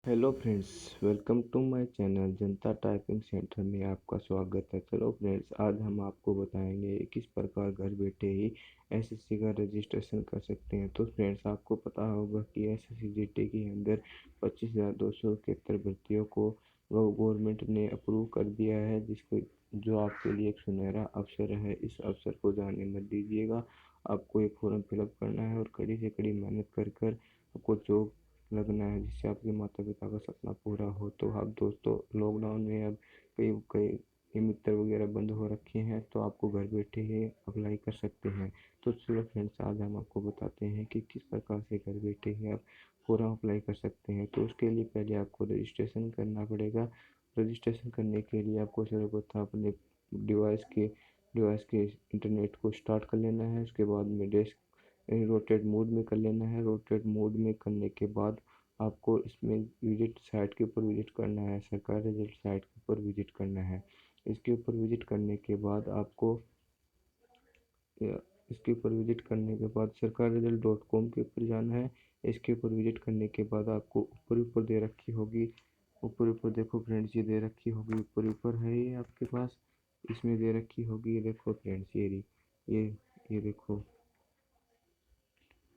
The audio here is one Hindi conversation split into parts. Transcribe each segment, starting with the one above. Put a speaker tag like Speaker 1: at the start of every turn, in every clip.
Speaker 1: Hello friends, welcome to my channel जनता टाइपिंग सेंटर में आपका स्वागत है। चलो फ्रेंड्स, आज हम आपको बताएंगे किस प्रकार घर बैठे ही एसएससी का रजिस्ट्रेशन कर सकते हैं। तो फ्रेंड्स, आपको पता होगा कि एसएससी जीटी के अंदर 25,271 भर्तियों को गवर्नमेंट ने अप्रूव कर दिया है, जिसको जो आपके लिए एक सुनहरा अवसर है। इस अवसर को जाने मत दीजिएगा। आपको एक फॉर्म फिलअप करना है और कड़ी से कड़ी मेहनत कर कर आपको जॉब लगना है, जिससे आपके माता पिता का सपना पूरा हो। तो आप दोस्तों, लॉकडाउन में अब कई कई मित्र वगैरह बंद हो रखे हैं, तो आपको घर बैठे ही अप्लाई कर सकते हैं। तो चलो फ्रेंड्स, आज हम आपको बताते हैं कि किस प्रकार से घर बैठे ही आप फॉर्म अप्लाई कर सकते हैं। तो उसके लिए पहले आपको रजिस्ट्रेशन करना पड़ेगा। रजिस्ट्रेशन करने के लिए आपको सर्वप्रथम अपने डिवाइस के इंटरनेट को स्टार्ट कर लेना है। उसके बाद में डेस्क रोटेट मोड में कर लेना है। रोटेट मोड में करने के बाद आपको इसमें विजिट साइट के ऊपर विजिट करना है, सरकारी रिजल्ट साइट के ऊपर विजिट करना है। इसके ऊपर विजिट करने के बाद आपको इसके ऊपर विजिट करने के बाद सरकारी रिजल्ट डॉट कॉम के ऊपर जाना है। इसके ऊपर विजिट करने के बाद आपको ऊपर ऊपर दे रखी होगी, ऊपर ऊपर देखो फ्रेंड्स, ये दे रखी होगी, ऊपर ऊपर है ये आपके पास, इसमें दे रखी होगी। ये देखो फ्रेंड्स, ये ये देखो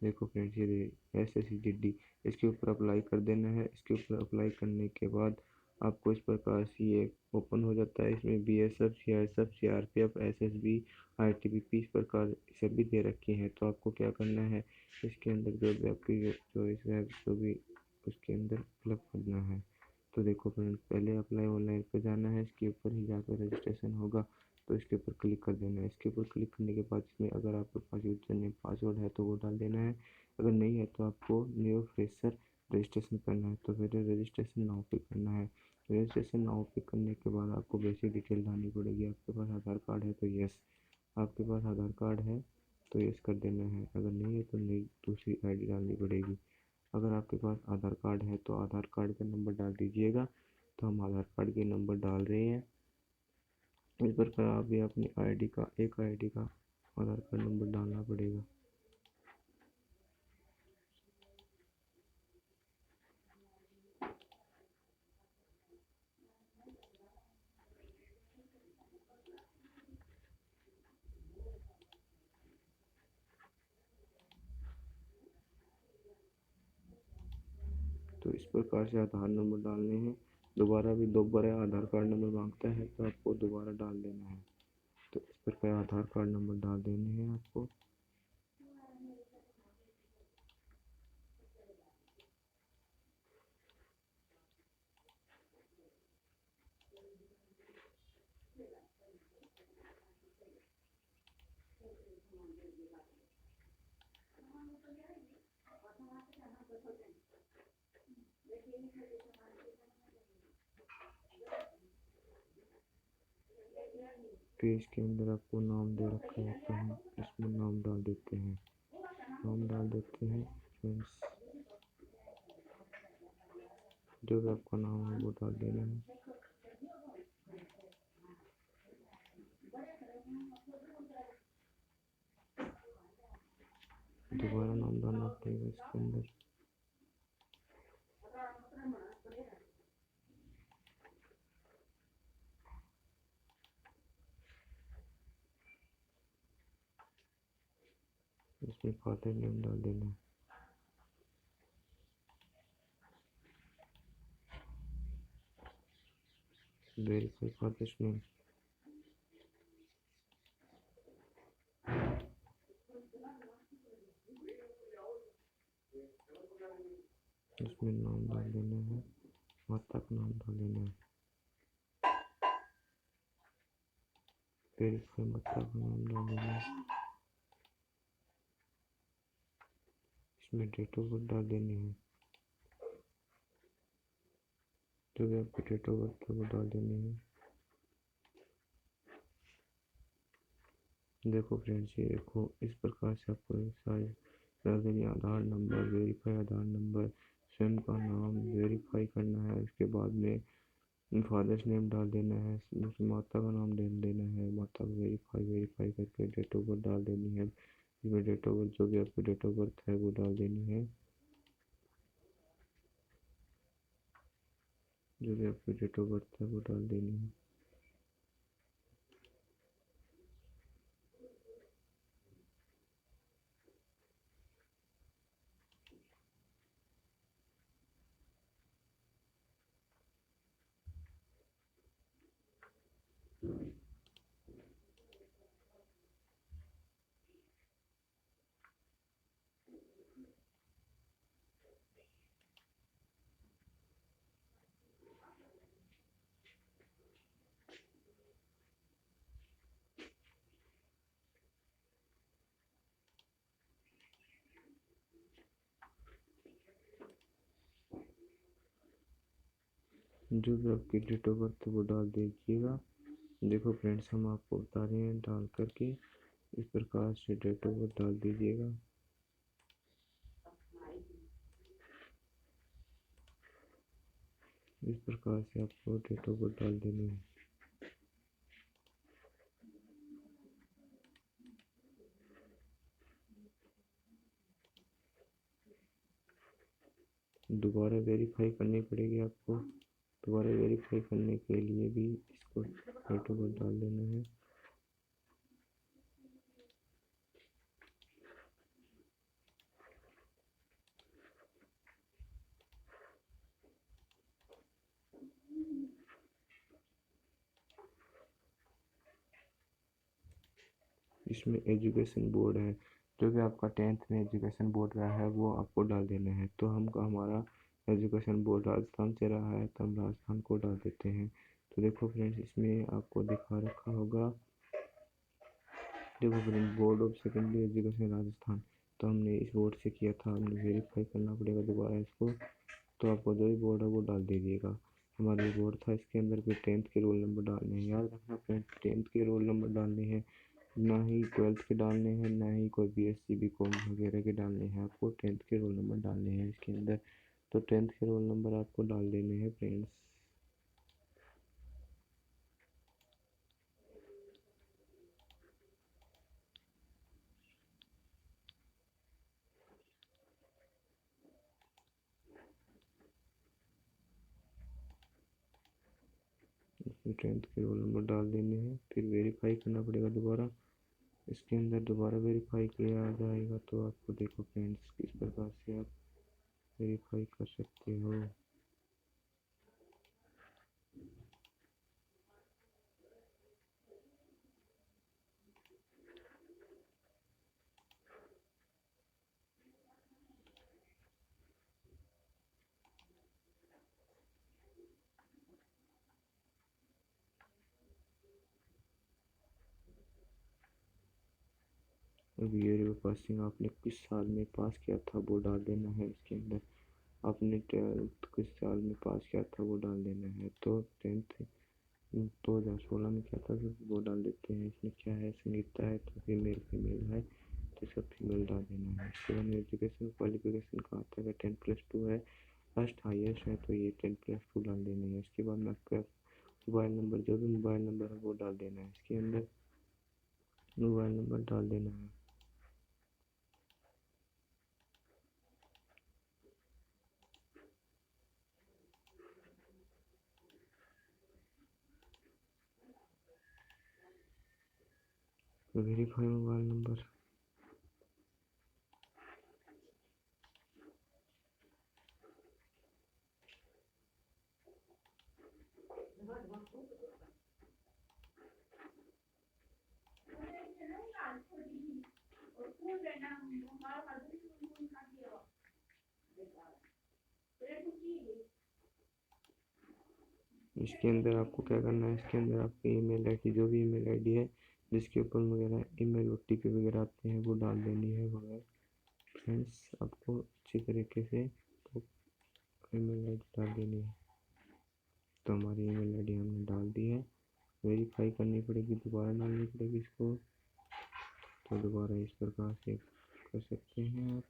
Speaker 1: देखो फ्रेंड्स, ये SSCGD, इसके ऊपर अप्लाई कर देना है। इसके ऊपर अप्लाई करने के बाद आपको इस प्रकार से ये ओपन हो जाता है। इसमें BSF, CISF, CRPF, SSB, ITBP इस प्रकार सभी दे रखे हैं। तो आपको क्या करना है, इसके अंदर जो भी आपकी चॉइस है, जो भी उसके अंदर फिलअप करना है। तो देखो फ्रेंड्स, पहले अप्लाई ऑनलाइन पर जाना है, इसके ऊपर ही जाकर रजिस्ट्रेशन होगा। तो इसके ऊपर क्लिक कर देना है। इसके ऊपर क्लिक करने के बाद इसमें अगर आपके पास यूजर नेम पासवर्ड है तो वो डाल देना है। अगर नहीं है तो आपको न्यू फ्रेशर रजिस्ट्रेशन करना है। तो फिर रजिस्ट्रेशन नाउ पे करना है। रजिस्ट्रेशन नाउ पे करने के बाद आपको बेसिक डिटेल डालनी पड़ेगी। आपके पास आधार कार्ड है तो यस, आपके पास आधार कार्ड है तो यस कर देना है। अगर नहीं है तो नहीं, दूसरी ID डालनी पड़ेगी। अगर आपके पास आधार कार्ड है तो आधार कार्ड का नंबर डाल दीजिएगा। तो हम आधार कार्ड के नंबर डाल रहे हैं। इस प्रकार आप भी अपनी एक ID का आधार कार्ड नंबर डालना पड़ेगा। तो इस प्रकार से आधार नंबर डालने हैं। दोबारा आधार कार्ड नंबर मांगता है तो आपको दोबारा डाल देना है। तो इस प्रकार आधार कार्ड नंबर डाल देने हैं आपको। फिर इसके अंदर आपको नाम दे रखा है तो हम इसमें नाम डाल देते हैं। फ्रेंड्स, जो भी आपका नाम है वो डाल देना है। दोबारा नाम डालना पड़ेगा इसके अंदर। इसमें फादर नेम डाल देना है। Verify father's name. इसमें नाम डाल देना है, माता का नाम डाल देना है। वेरीफाई माता का नाम डाल देना है। इसमें डेट ऑफ बर्थ डाल देनी है। जो भी आपकी डेट ऑफ बर्थ है वो डाल देनी है। देखो फ्रेंड्स, ये देखो, इस प्रकार से आपको ये सारे डाल देनी है। आधार नंबर, वेरीफाई आधार नंबर, स्वयं का नाम वेरीफाई करना है। उसके बाद में फादर्स नेम डाल देना है। उसमें माता का नाम डाल देना है। माता को वेरीफाई करके डेट ऑफ बर्थ डाल देनी है। इसमें डेट ऑफ बर्थ, जो भी आपकी डेट ऑफ बर्थ है वो डाल देनी है। जो भी आपकी डेट ऑफ बर्थ है वो डाल देनी है। जो भी आपकी डेट ऑफ बर्थ है वो डाल दीजिएगा। देखो फ्रेंड्स, हम आपको बता रहे हैं डाल करके इस प्रकार से डेट ऑफ बर्थ डाल दीजिएगा। इस प्रकार से आपको डेट ऑफ बर्थ डाल देनी है। दोबारा वेरीफाई करनी पड़ेगी आपको। दोबारा वेरीफाई करने के लिए भी इसको डेट ऑफ बर्थ डाल देना है। इसमें एजुकेशन बोर्ड है, जो भी आपका 10th में एजुकेशन बोर्ड रहा है वो आपको डाल देना है। तो हमारा एजुकेशन बोर्ड राजस्थान से रहा है तो हम राजस्थान को डाल देते हैं। तो देखो फ्रेंड्स, इसमें आपको दिखा रखा होगा, देखो friends, board of secondary education Rajasthan. तो हमने इस बोर्ड से किया था, हमने वेरीफाई करना पड़ेगा दोबारा इसको। तो आपको जो भी बोर्ड है वो डाल दीजिएगा। हमारा ये बोर्ड था, इसके अंदर भी 10th के रोल नंबर डालने हैं। याद रखना फ्रेंड्स, 10th के रोल नंबर डालने हैं, ना ही 12th के डालने हैं, ना ही कोई BSc BCom वगैरह के डालने हैं। आपको 10th के रोल नंबर डालने हैं इसके अंदर। तो 10th के रोल नंबर आपको डाल देने हैं फ्रेंड्स। इसमें 10th के रोल नंबर डाल देने हैं, फिर वेरीफाई करना पड़ेगा दोबारा। इसके अंदर दोबारा वेरीफाई किया आ जाएगा। तो आपको देखो फ्रेंड्स, किस प्रकार से आप वेरीफाई कर सकते हो। अब ईयर ऑफ पासिंग, आपने किस साल में पास किया था वो डाल देना है इसके अंदर। आपने 12th किस साल में पास किया था वो डाल देना है। तो 10th 2016 में किया था तो वो डाल देते हैं। इसमें क्या है, संगीता है तो फीमेल फीमेल है तो इसका फीमेल डाल देना है। इसके बाद में एजुकेशन क्वालिफिकेशन का आता है, 10+2 है, फर्स्ट हाईएस्ट है तो ये 10+2 डाल देनी है। इसके बाद में आपका मोबाइल नंबर, जो भी मोबाइल नंबर है वो डाल देना है इसके अंदर। मोबाइल नंबर डाल देना है। Verify mobile number. इसके अंदर आपको क्या करना है, इसके अंदर आपकी ईमेल आईडी, जो भी ईमेल आईडी है जिसके ऊपर वगैरह ईमेल OTP वगैरह आते हैं वो डाल देनी है वगैरह। फ्रेंड्स, आपको अच्छी तरीके से तो ईमेल आईडी डाल देनी है। तो हमारी ईमेल आईडी हमने डाल दी है। वेरीफाई करनी पड़ेगी, दोबारा डालनी पड़ेगी इसको। तो दोबारा इस प्रकार से कर सकते हैं आप।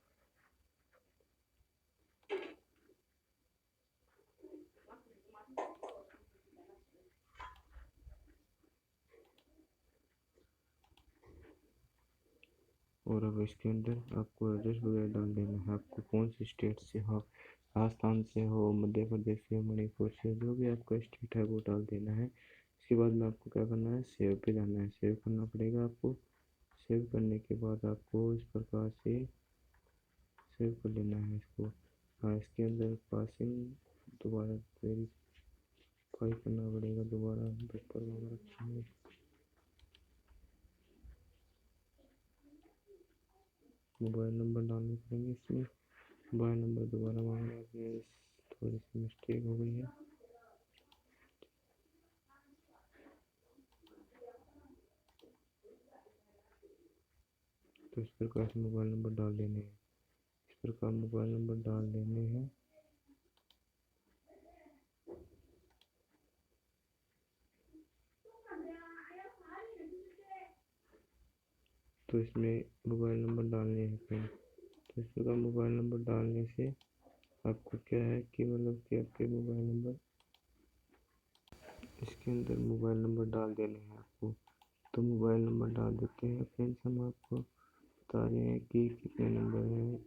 Speaker 1: और अब इसके अंदर आपको एड्रेस वगैरह डाल देना है, आपको कौन सी स्टेट से आप राजस्थान से हो, मध्य प्रदेश से हो, मणिपुर से, जो भी आपका स्टेट है वो डाल देना है। इसके बाद में आपको क्या करना है, सेव पे जाना है, सेव करना पड़ेगा आपको। सेव करने के बाद आपको इस प्रकार से सेव कर लेना है इसको। हाँ, इसके अंदर पासिंग दोबारा वेरीफाई करना पड़ेगा, दोबारा पेपर वगैरह रखना, मोबाइल नंबर डालने पड़ेंगे इसमें। मोबाइल नंबर दोबारा मांग रहा है, थोड़ी सी मिस्टेक हो गई है। तो इस प्रकार से मोबाइल नंबर डाल देने हैं, इस प्रकार मोबाइल नंबर डाल देने हैं। तो इसमें मोबाइल नंबर डालने हैं फ्रेंड। तो इस प्रकार मोबाइल नंबर डालने से आपको क्या है कि मतलब कि आपके मोबाइल नंबर, इसके अंदर मोबाइल नंबर डाल देने हैं आपको। तो मोबाइल नंबर डाल देते हैं फ्रेंड्स, हम आपको बता रहे हैं कि कितने नंबर हैं।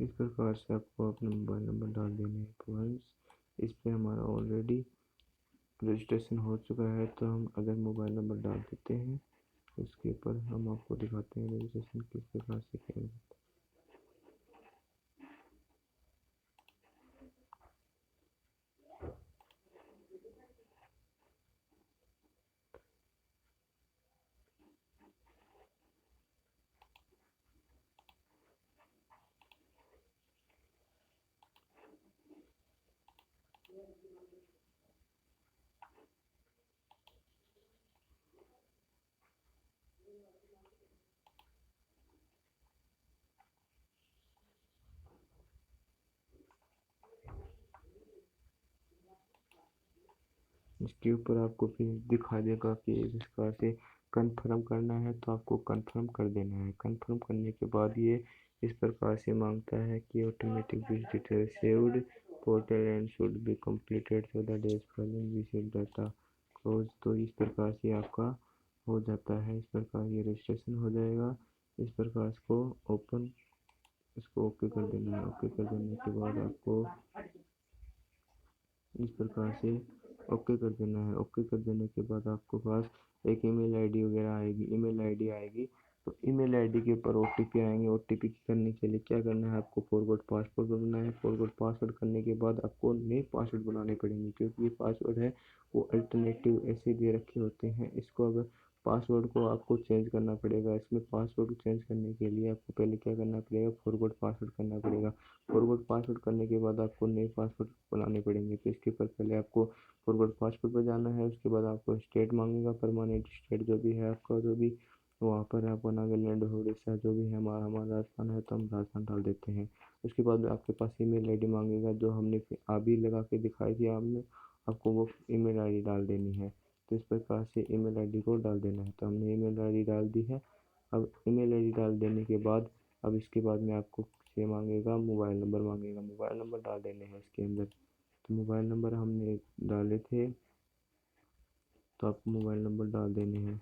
Speaker 1: इस प्रकार से आपको अपना मोबाइल नंबर डाल देने हैं फ्रेंड्स। इस पे हमारा ऑलरेडी रजिस्ट्रेशन हो चुका है, तो हम अगर मोबाइल नंबर डाल देते हैं उसके ऊपर हम आपको दिखाते हैं रजिस्ट्रेशन किस प्रकार से किया जाता है। इसके ऊपर आपको फिर दिखा देगा कि इस प्रकार से कन्फर्म करना है, तो आपको कन्फर्म कर देना है। कन्फर्म करने के बाद ये इस प्रकार से मांगता है कि automatic bill detail saved portal and should be completed so the days following visit data close. तो इस प्रकार से आपका हो जाता है, इस प्रकार ये रजिस्ट्रेशन हो जाएगा। इस प्रकार इसको ओपन, इसको ओके कर देना है। ओके कर देने के बाद आपको इस प्रकार से ओके कर देना है। ओके कर देने के बाद आपके पास एक ईमेल आईडी वगैरह आएगी, ईमेल आईडी आएगी। तो ईमेल आईडी के ऊपर ओटीपी आएंगे। ओटीपी करने के लिए क्या करना है, आपको फॉरगॉट पासवर्ड बनाना है। फॉरगॉट पासवर्ड करने के बाद आपको नए पासवर्ड बनाने पड़ेंगे, क्योंकि ये पासवर्ड है वो अल्टरनेटिव ऐसे दे रखे होते हैं। इसको अगर पासवर्ड को आपको चेंज करना पड़ेगा। इसमें पासवर्ड चेंज करने के लिए आपको पहले क्या करना पड़ेगा, फॉरगॉट पासवर्ड करना पड़ेगा। फॉरगॉट पासवर्ड करने के बाद आपको नए पासवर्ड बनाने पड़ेंगे। तो इसके ऊपर पहले आपको फॉरगॉट पासवर्ड पर जाना है। उसके बाद आपको स्टेट मांगेगा, परमानेंट स्टेट जो भी है आपका, जो भी वहाँ पर आपको नागालैंड हो, उड़ीसा जो भी है, हमारा हमारा राजस्थान है तो हम राजस्थान डाल देते हैं। उसके बाद आपके पास ईमेल आईडी मांगेगा, जो हमने अभी लगा के दिखाई थी आपने, आपको वो ईमेल आईडी डाल देनी है। तो इस प्रकार से ईमेल आईडी को डाल देना है। तो हमने ईमेल आईडी डाल दी है। अब ईमेल आईडी डाल देने के बाद अब इसके बाद में आपको से मांगेगा, मोबाइल नंबर मांगेगा। मोबाइल नंबर डाल देने हैं इसके अंदर। तो मोबाइल नंबर हमने डाले थे, तो आपको मोबाइल नंबर डाल देने हैं।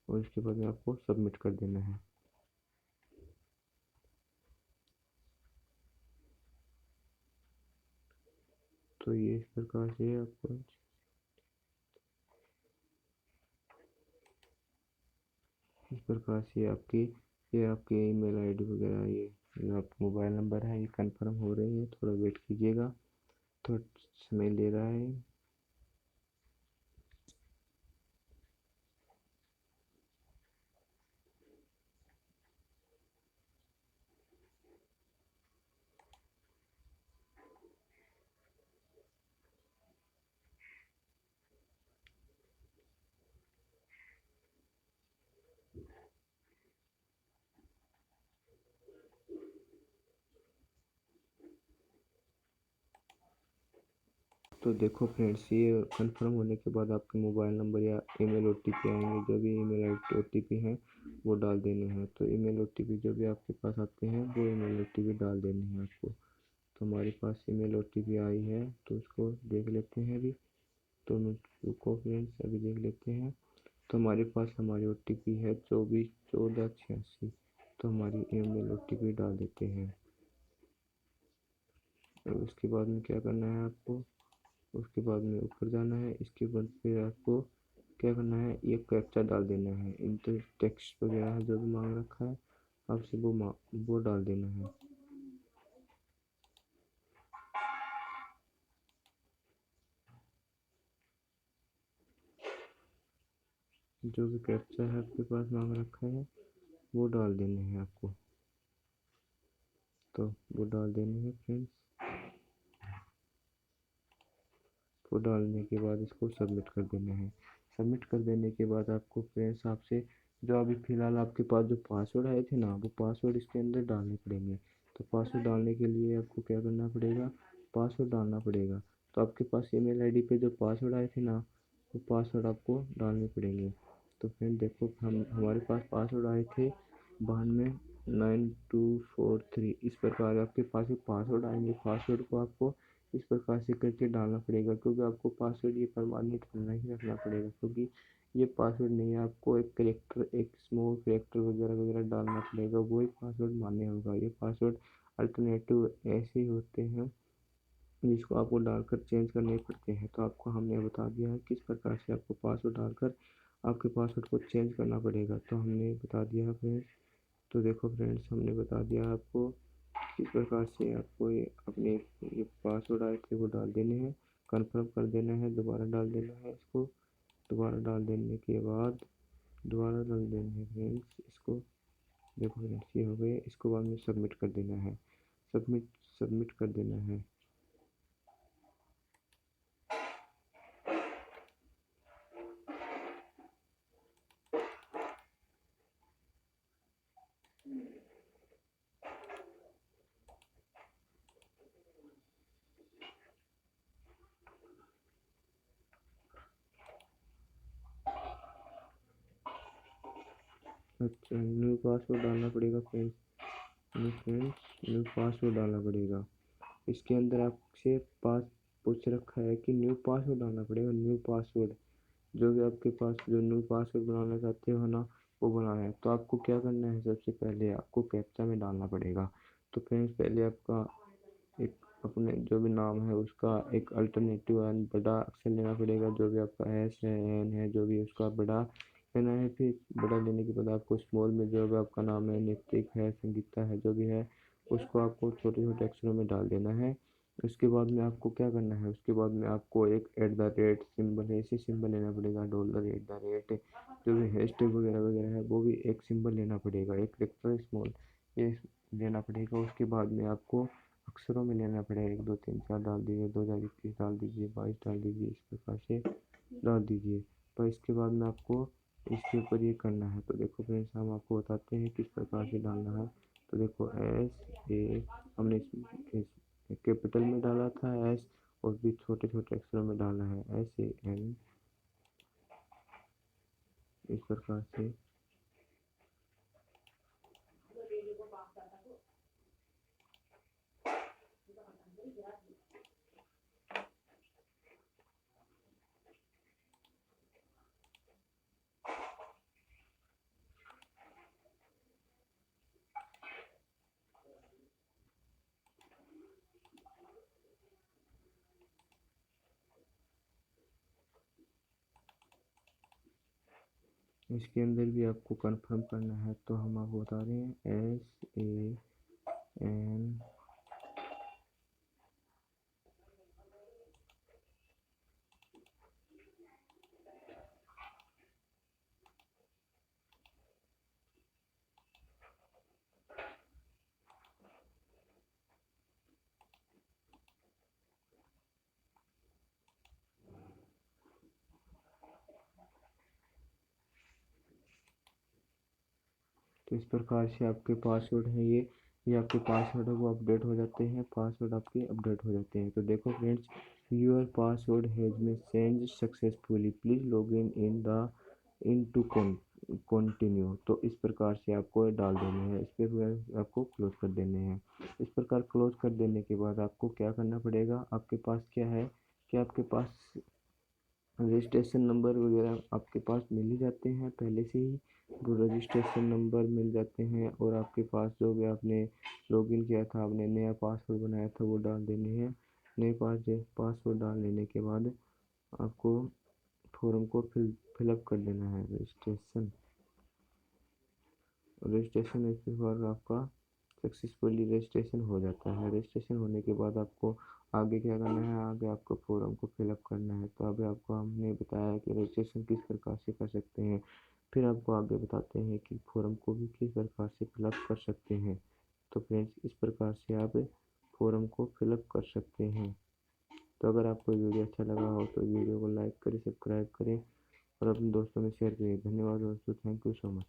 Speaker 1: और इसके बाद में आपको सबमिट कर देना है। तो ये इस प्रकार से आपको इस प्रकार से आपकी ये आपके ईमेल आईडी वगैरह, ये जो आपका मोबाइल नंबर है, ये कंफर्म हो रही है। थोड़ा वेट कीजिएगा, थोड़ा समय ले रहा है। तो देखो फ्रेंड्स, ये कंफर्म होने के बाद आपके मोबाइल नंबर या ईमेल ओटीपी आएंगे। जो भी ईमेल ओटीपी हैं वो डाल देने हैं। तो ईमेल ओटीपी जो भी आपके पास आते हैं वो ईमेल ओटीपी डाल देने हैं आपको। तो हमारे पास ईमेल ओटीपी आई है तो उसको देख लेते हैं अभी। तो रुको फ्रेंड्स, अभी देख लेते हैं। तो हमारे पास हमारी ओटीपी है 241486। तो हमारी ईमेल ओटीपी डाल देते हैं। और उसके बाद में क्या करना है आपको, उसके बाद में ऊपर जाना है। इसके बाद फिर आपको क्या करना है, ये कैप्चा डाल देना है। इंटर टेक्स्ट वगैरह जो भी मांग रखा है आपसे वो डाल देना है। जो भी कैप्चा है आपके पास मांग रखा है वो डाल देने हैं आपको। तो वो डाल देने हैं फ्रेंड्स। वो डालने के बाद इसको सबमिट कर देना है। सबमिट कर देने के बाद आपको फ्रेंड्स आपसे जो अभी फ़िलहाल आपके पास जो पासवर्ड आए थे ना, वो पासवर्ड इसके अंदर डालने पड़ेंगे। तो पासवर्ड डालने के लिए आपको क्या करना पड़ेगा, पासवर्ड डालना पड़ेगा। तो आपके पास ईमेल आईडी पे जो पासवर्ड आए थे ना, वो पासवर्ड आपको डालने पड़ेंगे। तो फ्रेंड देखो, हम हमारे पास पासवर्ड आए थे 929243। इस प्रकार आपके पास एक पासवर्ड आएंगे। पासवर्ड को आपको इस प्रकार से करके डालना पड़ेगा, क्योंकि आपको पासवर्ड ये प्रमाणित करना ही रखना पड़ेगा। क्योंकि ये पासवर्ड नहीं है, आपको एक करेक्टर, एक स्मॉल करेक्टर वगैरह वगैरह डालना पड़ेगा, वो ही पासवर्ड मान्य होगा। ये पासवर्ड अल्टरनेटिव ऐसे ही होते हैं जिसको आपको डालकर चेंज करने पड़ते हैं। तो आपको हमने बता दिया है किस प्रकार से आपको पासवर्ड डालकर आपके पासवर्ड को चेंज करना पड़ेगा। तो हमने बता दिया है फ्रेंड्स। तो देखो फ्रेंड्स, हमने बता दिया आपको किस प्रकार से आपको ये अपने ये पासवर्ड आए थे वो डाल देने हैं, कन्फर्म कर देना है, दोबारा डाल देना है इसको। दोबारा डाल देने के बाद दोबारा डाल देना है फ्रेंड्स इसको। देखो फ्रेंड्स, ये हो गए। इसको बाद में सबमिट कर देना है। सबमिट सबमिट कर देना है। अच्छा, न्यू पासवर्ड डालना पड़ेगा फ्रेंड्स। न्यू पासवर्ड डालना पड़ेगा। इसके अंदर आपसे पास पूछ रखा है कि न्यू पासवर्ड डालना पड़ेगा। न्यू पासवर्ड जो भी आपके पास जो न्यू पासवर्ड बनाना चाहते हो ना, वो बनाना है। तो आपको क्या करना है, सबसे पहले आपको कैप्चा में डालना पड़ेगा। तो फ्रेंड्स, पहले आपका एक अपने जो भी नाम है उसका एक अल्टरनेटिव एंड बड़ा अक्षर लेना पड़ेगा। जो भी आपका एस है, एन है, जो भी उसका बड़ा लेना है। फिर बड़ा लेने के बाद आपको स्मॉल में जो भी आपका नाम है, नितिक है, संगीता है, जो भी है उसको आपको छोटे छोटे अक्षरों में डाल देना है। उसके बाद में आपको क्या करना है, उसके बाद में आपको एक @ सिंबल है, ऐसे सिंबल लेना पड़ेगा। डॉलर @ जो भी हैशटैग वगैरह वगैरह है वो भी एक सिंबल लेना पड़ेगा, एक कैरेक्टर स्मॉल ये लेना पड़ेगा। उसके बाद में आपको अक्षरों में लेना पड़ेगा। 1 2 3 4 डाल दीजिए, 2021 डाल दीजिए, 22 डाल दीजिए, इस प्रकार से डाल दीजिए। तो इसके बाद में आपको इसके ऊपर ये करना है। तो देखो फ्रेंड्स, हम आपको बताते हैं किस प्रकार से डालना है। तो देखो SA हमने कैपिटल में डाला था एस, और भी छोटे छोटे अक्षरों में डालना है SAN, इस प्रकार से। इसके अंदर भी आपको कंफर्म करना है। तो हम आपको बता रहे हैं SAN। तो इस प्रकार से आपके पासवर्ड है ये आपके पासवर्ड है वो अपडेट हो जाते हैं। पासवर्ड आपके अपडेट हो जाते हैं। तो देखो friends, your password has been change successfully, please log in to continue. तो इस प्रकार से आपको डाल देने हैं, इस पर आपको क्लोज कर देने हैं। इस प्रकार क्लोज कर देने के बाद आपको क्या करना पड़ेगा, आपके पास क्या है कि आपके पास रजिस्ट्रेशन नंबर वगैरह आपके पास मिल ही जाते हैं पहले से ही, वो रजिस्ट्रेशन नंबर मिल जाते हैं। और आपके पास जो भी आपने लॉगिन किया था, आपने नया पासवर्ड बनाया था, वो डाल देने हैं। नए पासवर्ड डाल लेने के बाद आपको फॉर्म को फिलअप कर देना है। रजिस्ट्रेशन इसके बाद आपका सक्सेसफुली रजिस्ट्रेशन हो जाता है। रजिस्ट्रेशन होने के बाद आपको आगे क्या करना है, आगे आपको फॉर्म को फिलअप करना है। तो अभी आपको हमने बताया कि रजिस्ट्रेशन किस प्रकार से कर सकते हैं, फिर आपको आगे बताते हैं कि फॉर्म को भी किस प्रकार से फिलअप कर सकते हैं। तो फ्रेंड्स, इस प्रकार से आप फॉर्म को फिलअप कर सकते हैं। तो अगर आपको वीडियो अच्छा लगा हो तो वीडियो को लाइक करें, सब्सक्राइब करें और अपने दोस्तों में शेयर करें। धन्यवाद दोस्तों, थैंक यू सो मच।